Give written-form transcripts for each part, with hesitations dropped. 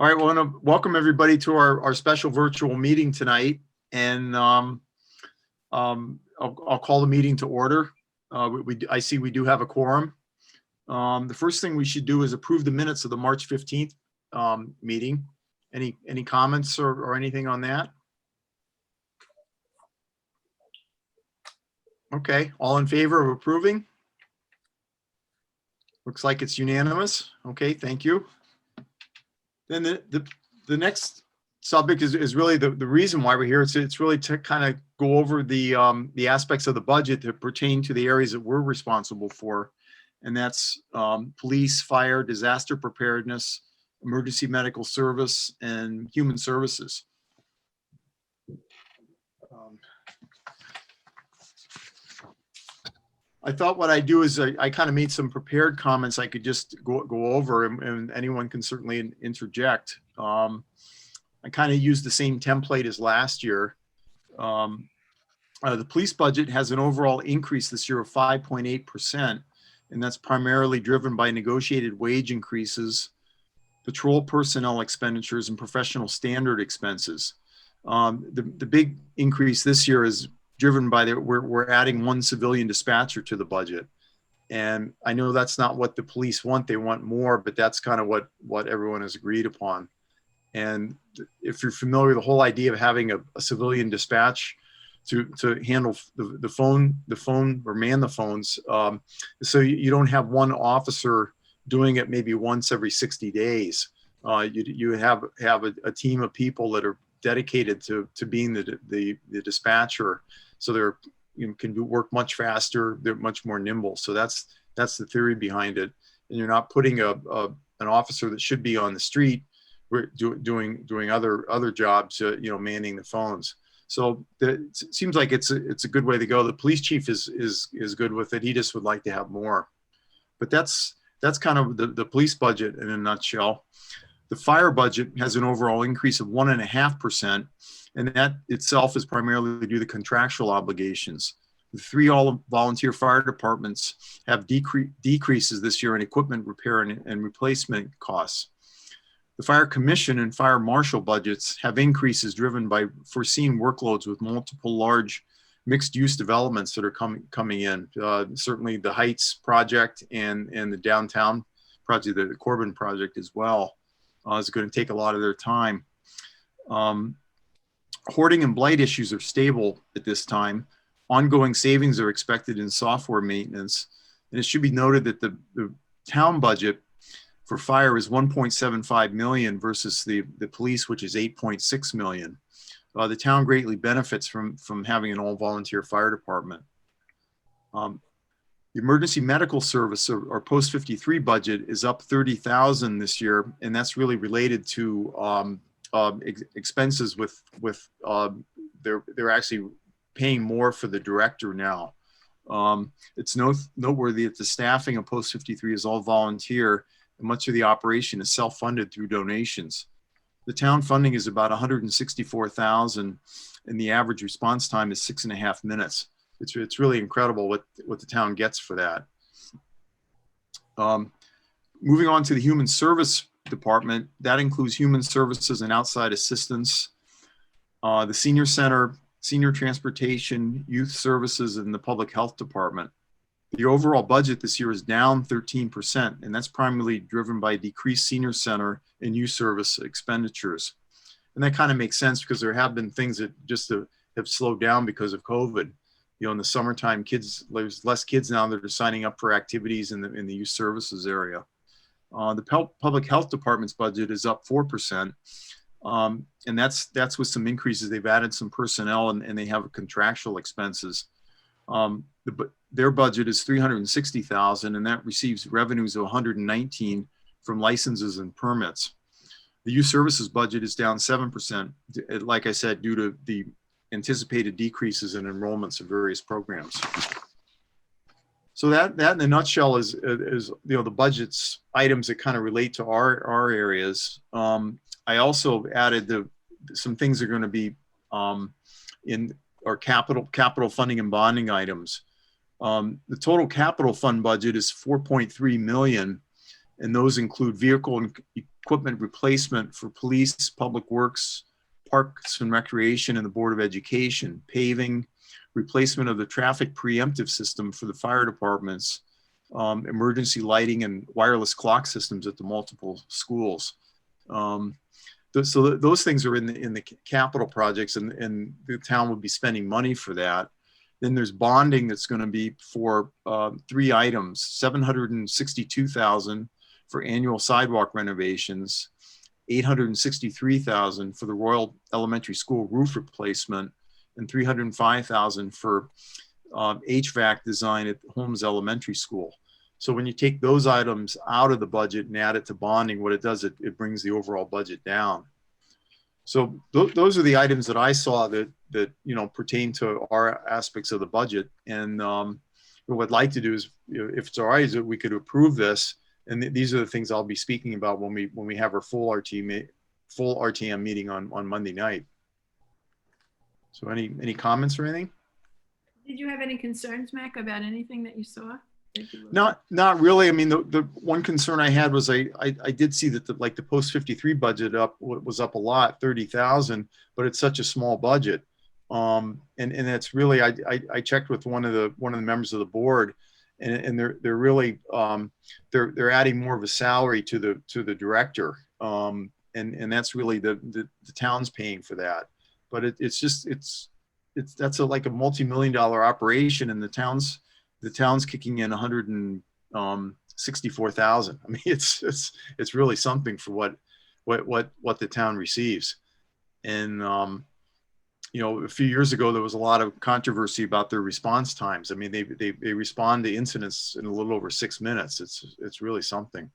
All right, well, I want to welcome everybody to our special virtual meeting tonight, and I'll call the meeting to order. I see we do have a quorum. The first thing we should do is approve the minutes of the March 15th meeting. Any comments or anything on that? Okay, all in favor of approving? Looks like it's unanimous. Okay, thank you. Then the next subject is really the reason why we're here. It's really to kind of go over the aspects of the budget that pertain to the areas that we're responsible for, and that's police, fire, disaster preparedness, emergency medical service, and human services. I thought what I'd do is I kind of made some prepared comments I could just go over, and anyone can certainly interject. I kind of used the same template as last year. The police budget has an overall increase this year of 5.8%, and that's primarily driven by negotiated wage increases, patrol personnel expenditures, and professional standard expenses. The big increase this year is driven by we're adding one civilian dispatcher to the budget. And I know that's not what the police want. They want more, but that's kind of what everyone has agreed upon. And if you're familiar with the whole idea of having a civilian dispatch to handle the phone or man the phones, so you don't have one officer doing it maybe once every 60 days. You have a team of people that are dedicated to being the dispatcher, so they're can do work much faster. They're much more nimble. So that's the theory behind it. And you're not putting an officer that should be on the street doing other jobs, manning the phones. So it seems like it's a good way to go. The police chief is good with it. He just would like to have more. But that's kind of the police budget in a nutshell. The fire budget has an overall increase of 1.5%, and that itself is primarily due to contractual obligations. The 3 all-volunteer fire departments have decreases this year in equipment repair and replacement costs. The fire commission and fire marshal budgets have increases driven by foreseen workloads with multiple large mixed-use developments that are coming in. Certainly the Heights project and the downtown project, the Corbin project as well. Is going to take a lot of their time. Hoarding and blight issues are stable at this time. Ongoing savings are expected in software maintenance. And it should be noted that the town budget for fire is 1.75 million versus the police, which is 8.6 million. The town greatly benefits from having an all-volunteer fire department. The emergency medical service or post 53 budget is up 30,000 this year, and that's really related to expenses with they're actually paying more for the director now. It's noteworthy that the staffing of post 53 is all volunteer, and much of the operation is self-funded through donations. The town funding is about 164,000, and the average response time is 6.5 minutes. It's really incredible what the town gets for that. Moving on to the human service department, that includes human services and outside assistance, the senior center, senior transportation, youth services, and the public health department. The overall budget this year is down 13%, and that's primarily driven by decreased senior center and youth service expenditures. And that kind of makes sense because there have been things that just have slowed down because of COVID. In the summertime, there's less kids now that are signing up for activities in the youth services area. The public health department's budget is up 4%, and that's with some increases. They've added some personnel and they have contractual expenses. Their budget is 360,000, and that receives revenues of 119 from licenses and permits. The youth services budget is down 7%, like I said, due to the anticipated decreases in enrollments of various programs. So that in a nutshell is the budget's items that kind of relate to our areas. I also added some things that are going to be in our capital funding and bonding items. The total capital fund budget is 4.3 million, And those include vehicle and equipment replacement for police, public works, parks and recreation, and the Board of Education, paving, replacement of the traffic preemptive system for the fire departments, emergency lighting and wireless clock systems at the multiple schools. So those things are in the capital projects, and the town would be spending money for that. Then there's bonding that's going to be for 3 items: $762,000 for annual sidewalk renovations, $863,000 for the Royal Elementary School roof replacement, and $305,000 for HVAC design at Holmes Elementary School. So when you take those items out of the budget and add it to bonding, what it does, it brings the overall budget down. So those are the items that I saw that pertain to our aspects of the budget. And what I'd like to do is, if it's all right, is that we could approve this. And these are the things I'll be speaking about when we have our full RTM meeting on Monday night. So any comments or anything? Did you have any concerns, Mac, about anything that you saw? Not really. I mean, the one concern I had was I did see that the post 53 budget was up a lot, 30,000, but it's such a small budget. And that's really, I checked with one of the members of the board, and they're really they're adding more of a salary to the director, and that's really the town's paying for that. But it's that's like a multi-million-dollar operation, and the town's kicking in 164,000. I mean, it's really something for what the town receives. And a few years ago there was a lot of controversy about their response times. I mean, they respond to incidents in a little over 6 minutes. It's really something.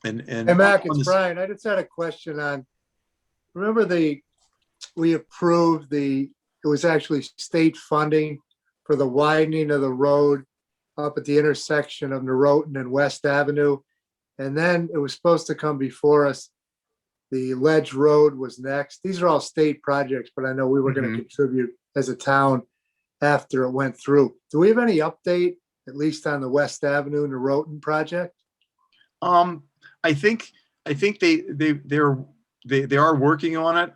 And hey, Mac, it's Brian. I just had a question on. Remember we approved it was actually state funding for the widening of the road up at the intersection of Norotan and West Avenue. And then it was supposed to come before us. The Ledge Road was next. These are all state projects, but I know we were going to contribute as a town after it went through. Do we have any update, at least on the West Avenue Norotan project? I think they are working on it.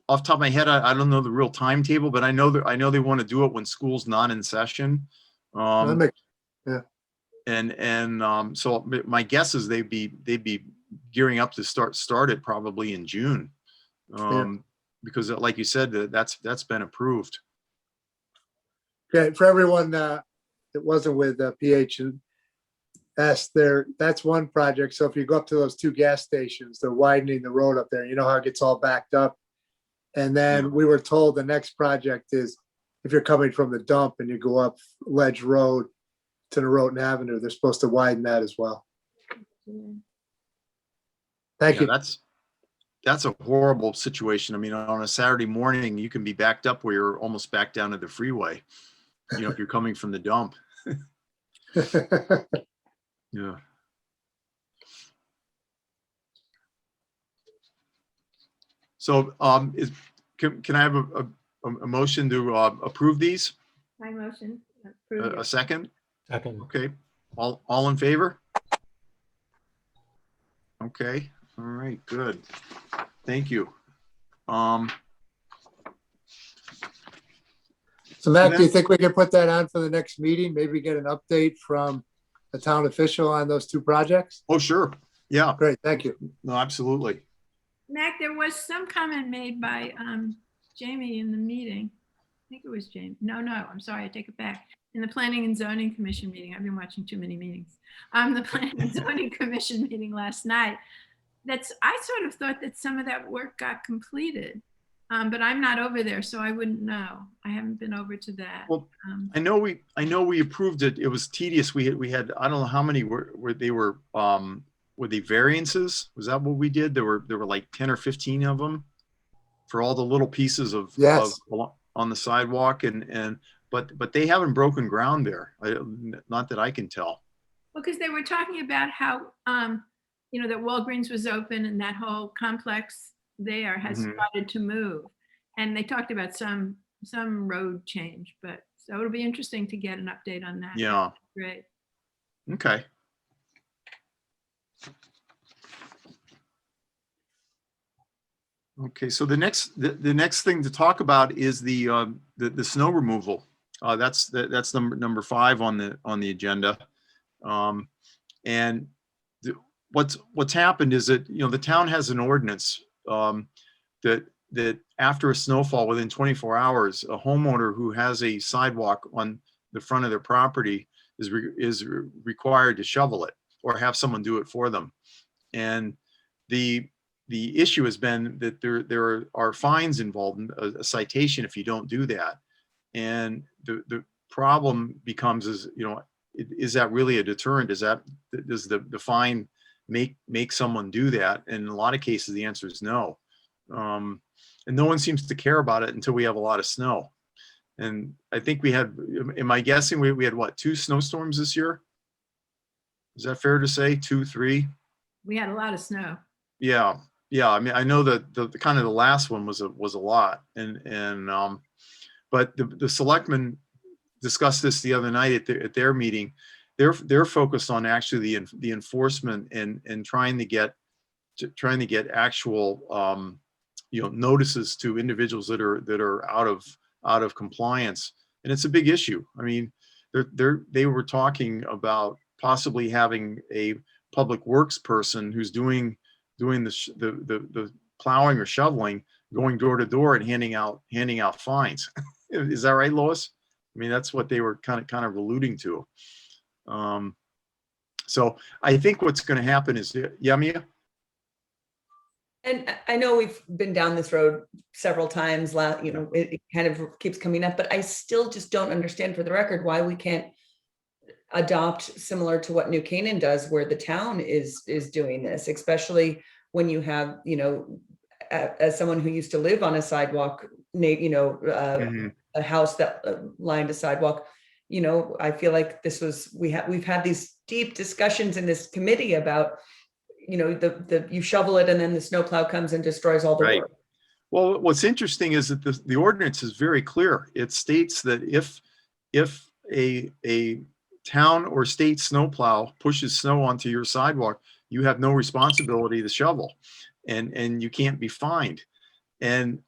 Off the top of my head, I don't know the real timetable, but I know they want to do it when school's not in session. Yeah. And so my guess is they'd be gearing up to start it probably in June, because like you said, that's been approved. Okay, for everyone that wasn't with PHS, that's one project. So if you go up to those 2 gas stations, they're widening the road up there. You know how it gets all backed up. And then we were told the next project is if you're coming from the dump and you go up Ledge Road to Norotan Avenue, they're supposed to widen that as well. Thank you. That's a horrible situation. I mean, on a Saturday morning, you can be backed up where you're almost back down to the freeway, if you're coming from the dump. Yeah. So can I have a motion to approve these? My motion. Approve A second? Second. Okay. All in favor? Okay. All right. Good. Thank you. So Mac, do you think we can put that on for the next meeting? Maybe get an update from a town official on those 2 projects? Oh, sure. Yeah. Great. Thank you. No, absolutely. Mac, there was some comment made by Jamie in the meeting. I think it was Jamie. No, I'm sorry. I take it back. In the Planning and Zoning Commission meeting, I've been watching too many meetings. The Planning and Zoning Commission meeting last night. I sort of thought that some of that work got completed, but I'm not over there, so I wouldn't know. I haven't been over to that. Well, I know we approved it. It was tedious. We had I don't know how many were the variances. Was that what we did? There were like 10 or 15 of them for all the little pieces of on the sidewalk, but they haven't broken ground there. Not that I can tell. Well, because they were talking about how that Walgreens was open and that whole complex there has started to move, and they talked about some road change. But so it'll be interesting to get an update on that. Yeah. Great. Okay. Okay, so the next thing to talk about is the snow removal. That's number 5 on the agenda. Um, and what's happened is that, the town has an ordinance that after a snowfall within 24 hours, a homeowner who has a sidewalk on the front of their property is required to shovel it or have someone do it for them. And the issue has been that there are fines involved, in a citation if you don't do that. And the problem becomes is that really a deterrent? Does the fine make someone do that? And in a lot of cases, the answer is no. And no one seems to care about it until we have a lot of snow. And I think am I guessing we had what, 2 snowstorms this year? Is that fair to say? 2, 3? We had a lot of snow. Yeah. Yeah. I mean, I know that the kind of the last one was a lot. But the selectmen discussed this the other night at their meeting. They're focused on actually the enforcement and trying to get actual notices to individuals that are out of compliance. And it's a big issue. I mean, they were talking about possibly having a public works person who's doing the plowing or shoveling, going door to door and handing out fines. Is that right, Lois? I mean, that's what they were kind of alluding to. So I think what's going to happen is, yeah, Mia? And I know we've been down this road several times, it kind of keeps coming up, but I still just don't understand, for the record, why we can't adopt similar to what New Canaan does, where the town is doing this, especially when you have, as someone who used to live on a sidewalk, a house that lined a sidewalk, I feel like we've had these deep discussions in this committee about, you shovel it and then the snowplow comes and destroys all the Right. work. Well, what's interesting is that the ordinance is very clear. It states that if a town or state snowplow pushes snow onto your sidewalk, you have no responsibility to shovel, and you can't be fined. And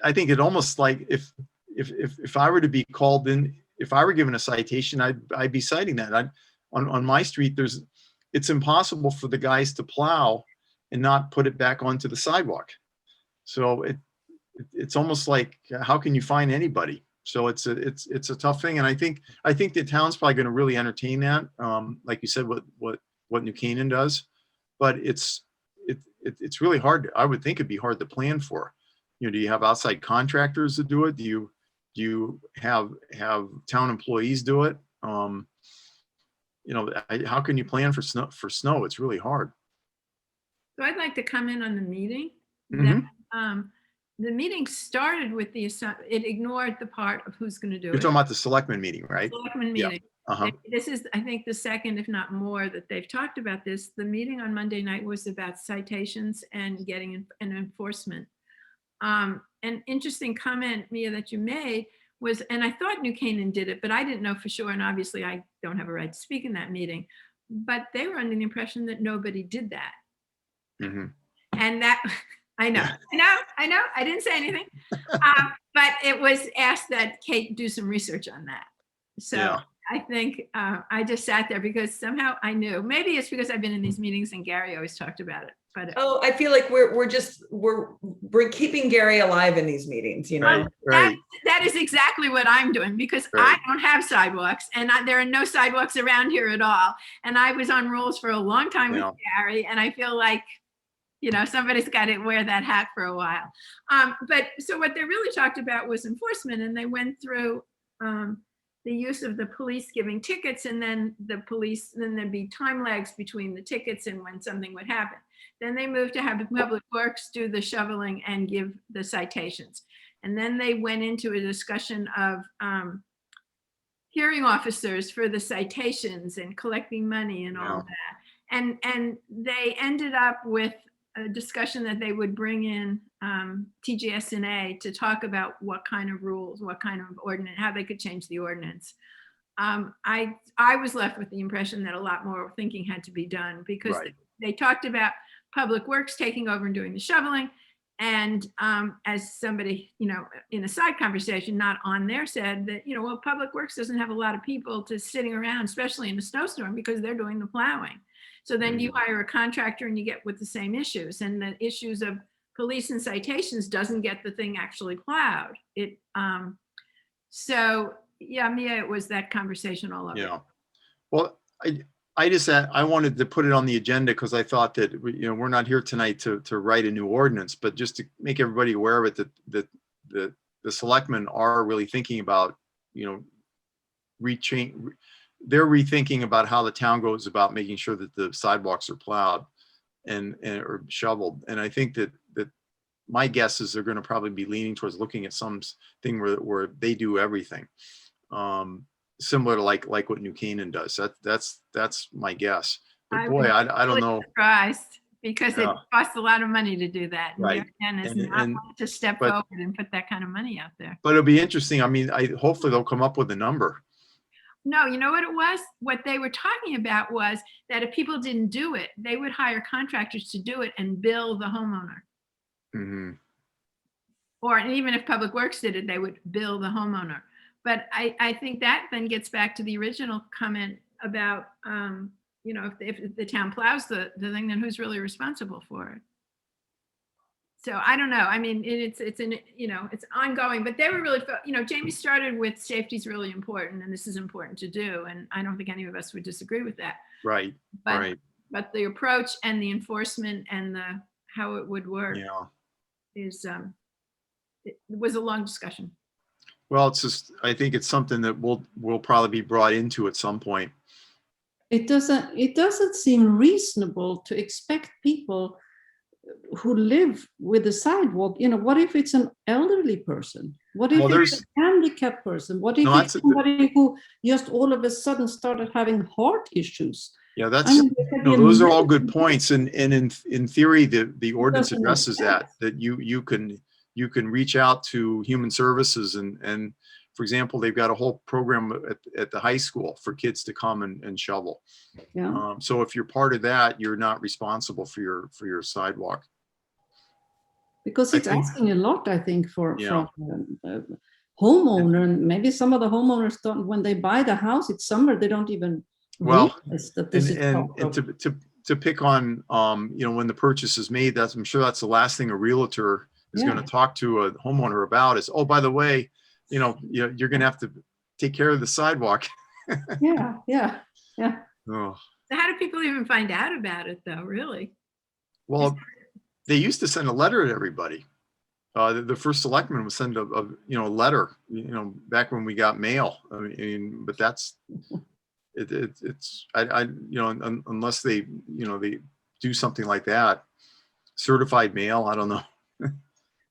I think it almost like if I were to be called in, if I were given a citation, I'd be citing that. On my street, it's impossible for the guys to plow and not put it back onto the sidewalk. So it's almost like, how can you find anybody? So it's a tough thing. And I think the town's probably going to really entertain that. Like you said, what New Canaan does, but it's really hard. I would think it'd be hard to plan for. Do you have outside contractors to do it? Do you have town employees do it? How can you plan for snow? It's really hard. So I'd like to come in on the meeting. Mhm. The meeting started with it ignored the part of who's going to do You're it. talking about the selectmen meeting, right? Selectmen Yeah. meeting. Uh-huh. This is, I think, the second, if not more, that they've talked about this. The meeting on Monday night was about citations and getting an enforcement. An interesting comment, Mia, that you made was, and I thought New Canaan did it, but I didn't know for sure. And obviously I don't have a right to speak in that meeting, but they were under the impression that nobody did that. Mm-hmm. And that, I know, I didn't say anything. But it was asked that Kate do some research on that. So yeah. I think I just sat there because somehow I knew. Maybe it's because I've been in these meetings and Gary always talked about it. But I feel like we're keeping Gary alive in these meetings, Right. That is exactly what I'm doing, because I don't have sidewalks, and there are no sidewalks around here at all. And I was on rules for a long time with Gary, and I feel like, somebody's got to wear that hat for a while. But so what they really talked about was enforcement, and they went through the use of the police giving tickets, and then there'd be time lags between the tickets and when something would happen. Then they moved to have the public works do the shoveling and give the citations. And then they went into a discussion of hearing officers for the citations and collecting money and all that. And they ended up with a discussion that they would bring in TGS&A to talk about what kind of rules, what kind of ordinance, how they could change the ordinance. I was left with the impression that a lot more thinking had to be done because Right. they talked about Public Works taking over and doing the shoveling. And as somebody, in a side conversation, not on there, said that, well, Public Works doesn't have a lot of people to sitting around, especially in a snowstorm, because they're doing the plowing. So then you hire a contractor and you get with the same issues, and the issues of police and citations doesn't get the thing actually plowed. So yeah, Mia, it was that conversation all over. Yeah. Well, I wanted to put it on the agenda because I thought that, we're not here tonight to write a new ordinance, but just to make everybody aware of it, that the selectmen are really thinking about, they're rethinking about how the town goes about making sure that the sidewalks are plowed and or shoveled. And I think that my guess is they're going to probably be leaning towards looking at something where they do everything. Similar to like what New Canaan does. That's my guess. But boy, I don't really know. Surprised because it Yeah. costs a lot of money to do that. Right. And is And- not and- willing to step but- forward and put that kind of money out there. But it'll be interesting. I mean, hopefully they'll come up with a number. No, you know what it was? What they were talking about was that if people didn't do it, they would hire contractors to do it and bill the homeowner. Hmm. Or even if Public Works did it, they would bill the homeowner. But I think that then gets back to the original comment about, if the town plows the thing, then who's really responsible for it? So I don't know. I mean, it's ongoing, but they were really, Jamie started with safety's really important and this is important to do. And I don't think any of us would disagree with that. Right. But, Right. but the approach and the enforcement and how it would work Yeah. it was a long discussion. Well, I think it's something that will probably be brought into at some point. It doesn't seem reasonable to expect people who live with a sidewalk, what if it's an elderly person? What if Well, it's a handicapped person? What if No, it's somebody who just all of a sudden started having heart issues? Yeah, I mean, there could be a those are all good million- points. And in theory, the ordinance doesn't make addresses that you can reach out to human services and for example, they've got a whole program at the high school for kids to come and shovel. Yeah. So if you're part of that, you're not responsible for your sidewalk. Because I it's think- asking a lot, I think, Yeah. from a homeowner, and maybe some of the homeowners don't, when they buy the house, it's summer, they don't even Well, realize that this is And part of- to pick on, when the purchase is made, I'm sure that's the last thing a realtor is going to Yeah. talk to a homeowner about is, oh, by the way, you're going to have to take care of the sidewalk. yeah. Oh, So how do people even find out about it though, really? well, they used to send a letter to everybody. The first selectman would send a letter, back when we got mail. I mean, but that's, it's, unless they do something like that, certified mail, I don't know.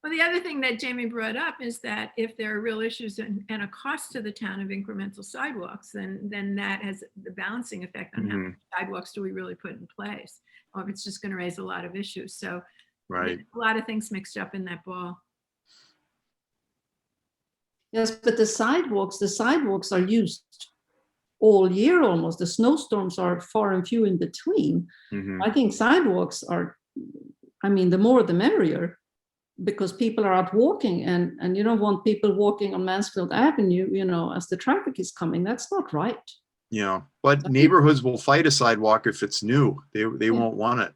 Well, the other thing that Jamie brought up is that if there are real issues and a cost to the town of incremental sidewalks, then that has the balancing effect on how many sidewalks do we really put in place, or if it's just going to raise a lot of issues. So Right. a lot of things mixed up in that ball. Yes, but the sidewalks are used all year almost. The snowstorms are far and few in between. Mhm. I think sidewalks are, the more the merrier, because people are out walking and you don't want people walking on Mansfield Avenue, as the traffic is coming. That's not right. Yeah, but neighborhoods will fight a sidewalk if it's new. They won't want it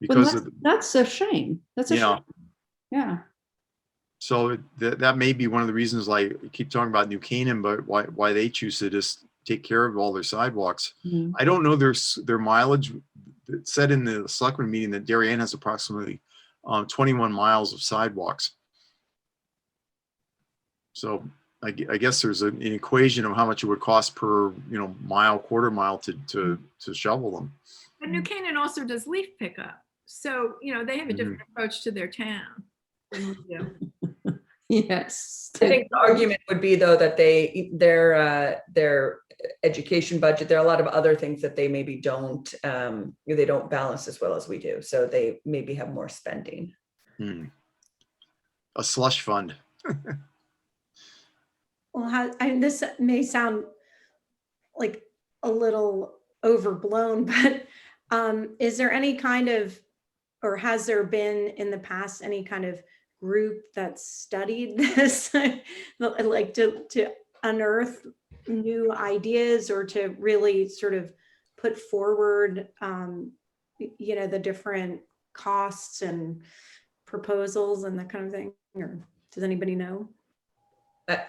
But because of that's a shame. That's a Yeah. shame. Yeah. so that may be one of the reasons, like you keep talking about New Canaan, but why they choose to just take care of all their sidewalks. Mhm. I don't know their mileage. It said in the selectmen meeting that Darien has approximately 21 miles of sidewalks. So I guess there's an equation of how much it would cost per mile, quarter mile to shovel them. But New Canaan also does leaf pickup. So, they have a different approach to their town than we do. Yes. I think the argument would be though that their education budget, there are a lot of other things that they maybe don't balance as well as we do. So they maybe have more spending. A slush fund. Well, and this may sound like a little overblown, but is there any kind of, or has there been in the past any kind of group that studied this, like to unearth new ideas or to really sort of put forward, the different costs and proposals and that kind of thing? Or does anybody know?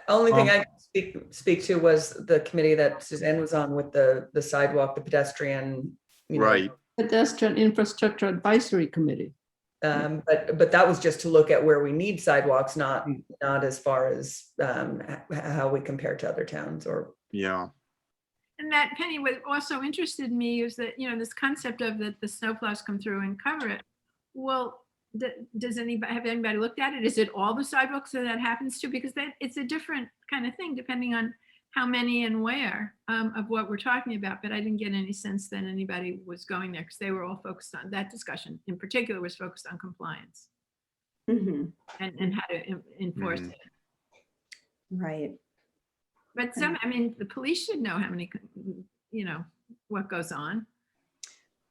Only thing I could speak to was the committee that Suzanne was on with the sidewalk, the pedestrian, Right. Pedestrian Infrastructure Advisory Committee. But that was just to look at where we need sidewalks, not as far as how we compare to other towns or. Yeah. And that, Penny, what also interested me is that, this concept of that the snowplows come through and cover it. Well, does anybody, have anybody looked at it? Is it all the sidewalks that happens to? Because it's a different kind of thing depending on how many and where of what we're talking about. But I didn't get any sense that anybody was going there because they were all focused on that discussion in particular was focused on compliance and how to enforce it. Right. But the police should know how many, what goes on.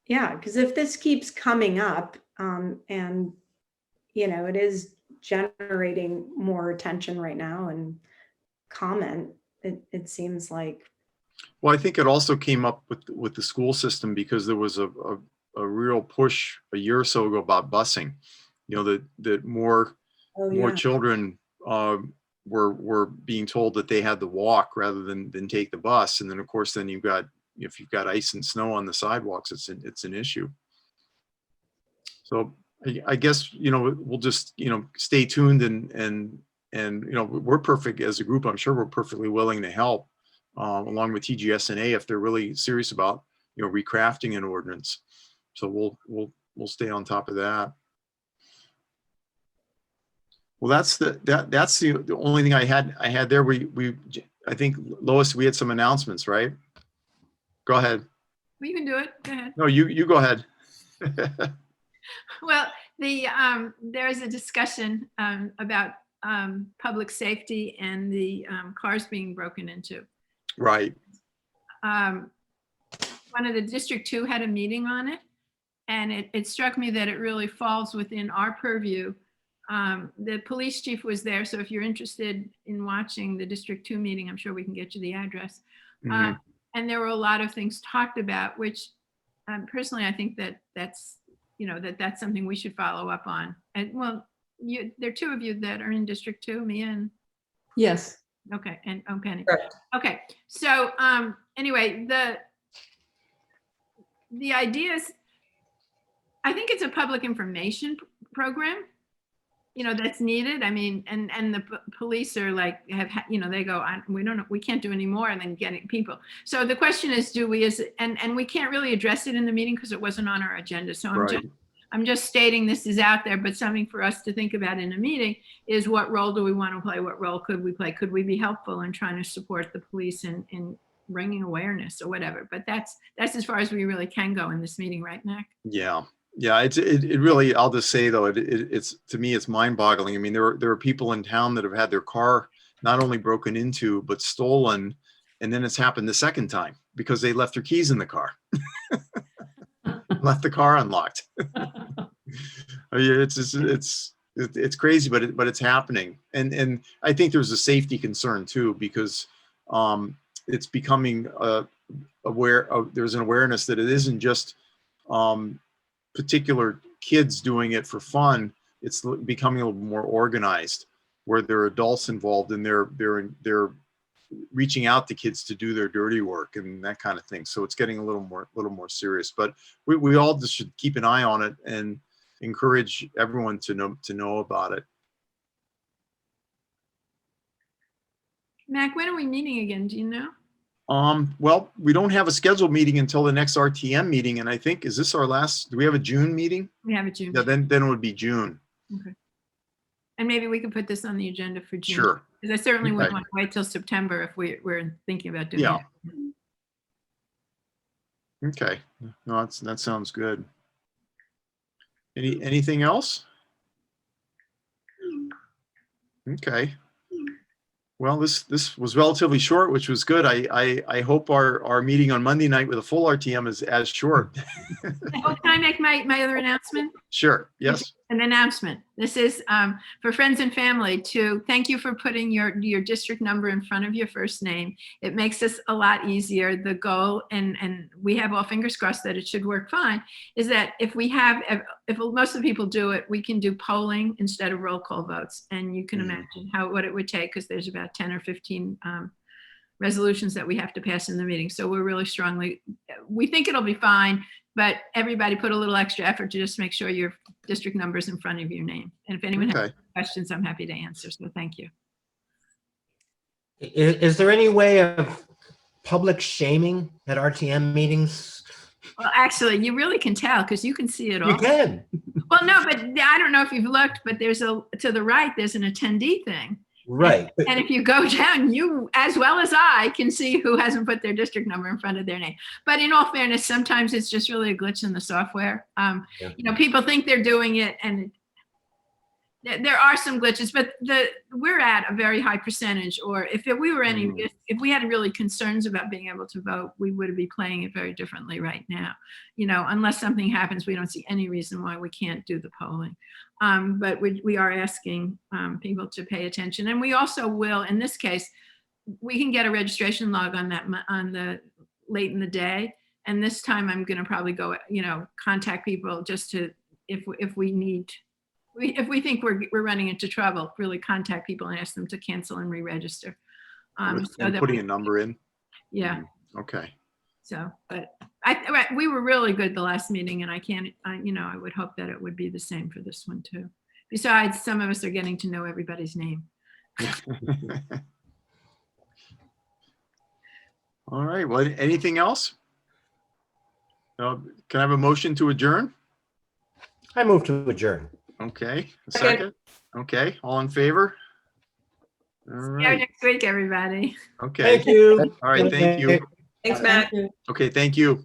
Yeah, because if this keeps coming up and, it is generating more attention right now and comment, it seems like. Well, I think it also came up with the school system because there was a real push a year or so ago about busing, that more children were being told that they had to walk rather than take the bus. And then of course, then if you've got ice and snow on the sidewalks, it's an issue. So I guess, we'll just, stay tuned and we're perfect as a group. I'm sure we're perfectly willing to help along with TGS&A if they're really serious about, recrafting an ordinance. So we'll stay on top of that. Well, that's the only thing I had there. I think, Lois, we had some announcements, right? Go ahead. Well, you can do it. Go ahead. No, you go ahead. Well, there's a discussion about public safety and the cars being broken into. Right. One of the District 2 had a meeting on it, and it struck me that it really falls within our purview. The police chief was there, so if you're interested in watching the District 2 meeting, I'm sure we can get you the address. Mm-hmm. And there were a lot of things talked about, which personally I think that's something we should follow up on. And well, there are two of you that are in District 2, me and. Yes. Okay, and Penny. Correct. Okay, so anyway, the idea is, I think it's a public information program, that's needed. I mean, and the police are like, they go, we can't do any more than getting people. So the question is, do we, and we can't really address it in the meeting because it wasn't on our agenda. So I'm just stating this is out there, but something for us to think about in a meeting is what role do we want to play? What role could we play? Could we be helpful in trying to support the police in bringing awareness or whatever? But that's as far as we really can go in this meeting, right, Mac? Yeah. Yeah, it really, I'll just say though, it's to me, it's mind boggling. I mean, there are people in town that have had their car not only broken into, but stolen. And then it's happened the second time because they left their keys in the car. Left the car unlocked. I mean, it's crazy, but it's happening. And I think there's a safety concern too, because it's becoming there's an awareness that it isn't just particular kids doing it for fun. It's becoming a little more organized, where there are adults involved and they're reaching out to kids to do their dirty work and that kind of thing. So it's getting a little more serious. But we all just should keep an eye on it and encourage everyone to know about it. Mac, when are we meeting again? Do you know? Well, we don't have a scheduled meeting until the next RTM meeting. And I think, is this our last, do we have a June meeting? We have a June. Yeah, then it would be June. Okay. And maybe we could put this on the agenda for June. Sure. Because I certainly wouldn't Okay. want to wait till September if we're thinking about doing Yeah. it. Okay. No, that sounds good. Anything else? Okay. Well, this was relatively short, which was good. I hope our meeting on Monday night with a full RTM is as short. Oh, can I make my other announcement? Sure, yes. An announcement. This is for friends and family to thank you for putting your district number in front of your first name. It makes us a lot easier. The goal, and we have all fingers crossed that it should work fine, is that if most of the people do it, we can do polling instead of roll call votes. And you can imagine what it would take, because there's about 10 or 15 resolutions that we have to pass in the meeting. So we're really we think it'll be fine, but everybody put a little extra effort to just make sure your district number is in front of your name. And if anyone has Okay. questions, I'm happy to answer. So thank you. Is there any way of public shaming at RTM meetings? Well, actually, you really can tell because you can see it all. You can. Well, no, but I don't know if you've looked, but to the right, there's an attendee thing. Right. And if you go down, you, as well as I, can see who hasn't put their district number in front of their name. But in all fairness, sometimes it's just really a glitch in the software. Yeah. People think they're doing it, and there are some glitches, but we're at a very high percentage. Or if we had really concerns about being able to vote, we would be playing it very differently right now. Unless something happens, we don't see any reason why we can't do the polling. But we are asking people to pay attention, and we also will. In this case, we can get a registration log on the late in the day, and this time I'm going to probably go, contact people just to if we think we're running into trouble, really contact people and ask them to cancel and re-register. And putting a number in. Yeah. Okay. So, but we were really good the last meeting, and I would hope that it would be the same for this one too. Besides, some of us are getting to know everybody's name. All right. Well, anything else? Can I have a motion to adjourn? I move to adjourn. Okay. A second. Okay. All in favor? All See you right. next week, everybody. Okay. Thank you. All right. Thank you. Thanks, Matt. Okay. Thank you.